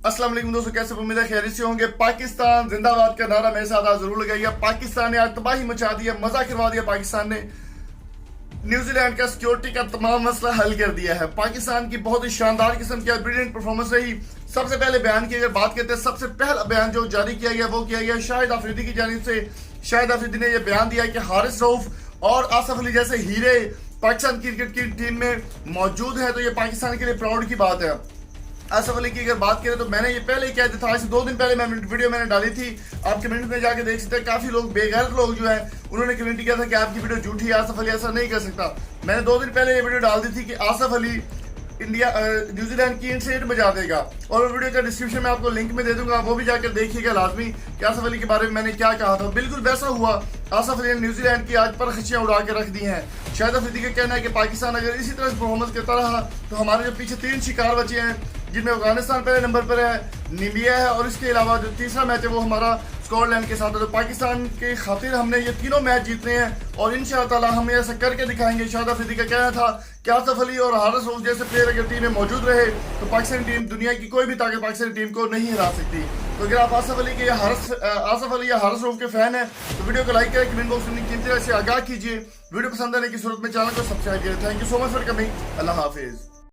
अस्सलाम वालेकुम दोस्तों, कैसे उम्मीद है खैरियत से होंगे। पाकिस्तान जिंदाबाद का नारा मेरे साथ आज जरूर लगाइए। पाकिस्तान ने आज तबाही मचा दी है, मजा करवा दिया। पाकिस्तान ने न्यूजीलैंड का सिक्योरिटी का तमाम मसला हल कर दिया है। पाकिस्तान की बहुत ही शानदार किस्म की ब्रिलियंट परफॉर्मेंस रही। सबसे पहले बयान की अगर बात करते हैं, सबसे पहला बयान जो जारी किया गया वो किया गया शाहिद अफरीदी की जानिब से। शाहिद अफरीदी ने यह बयान दिया कि हारिस रऊफ और आसिफ अली जैसे हीरे पाकिस्तान क्रिकेट की टीम में मौजूद है, तो ये पाकिस्तान के लिए प्राउड की बात है। आसिफ अली की अगर बात करें तो मैंने ये पहले ही कह दिया था, आज से 2 दिन पहले मैं वीडियो मैंने डाली थी, आप कमेंट में जाके देख सकते हैं। काफी लोग बेगैरत लोग जो है उन्होंने कमेंट किया था कि आपकी वीडियो झूठी है, आसिफ अली ऐसा नहीं कर सकता। मैंने 2 दिन पहले ये वीडियो डाल दी थी कि आसिफ अली न्यूजीलैंड की इंसेट बजा देगा, और वो वीडियो का डिस्क्रिप्शन में आपको लिंक में दे दूंगा, वो भी जाकर देखिएगा लाजमी कि आसिफ अली के बारे में मैंने क्या कहा था। बिल्कुल वैसा हुआ। आसिफ अली ने न्यूजीलैंड की आज पर खशियां उड़ा के रख दी हैं। शाहिद अफरीदी का कहना है कि पाकिस्तान अगर इसी तरह से परफॉर्मेंस करता रहा तो हमारे जो पीछे 3 शिकार बचे हैं, जिनमें अफगानिस्तान पहले नंबर पर है, नीबिया है, और इसके अलावा जो तीसरा मैच है वो हमारा स्कॉटलैंड के साथ है। तो पाकिस्तान के खातिर हमने ये तीनों मैच जीतने हैं और इंशाअल्लाह ताला हम ऐसा करके दिखाएंगे। शाहिद अफरीदी का कहना था कि आसिफ अली और हारिस रऊफ जैसे प्लेयर अगर टीम में मौजूद रहे तो पाकिस्तानी टीम, दुनिया की कोई भी ताकत पाकिस्तानी टीम को नहीं हरा सकती। तो अगर आप आसिफ अली या हारिस रऊफ के फैन हैं तो वीडियो को लाइक करें, कमेंट बॉक्स में कीमती राय से आगाह कीजिए। वीडियो पसंद आने की सूरत में चैनल को सब्सक्राइब करें। Thank you so much for coming. Allah Hafiz.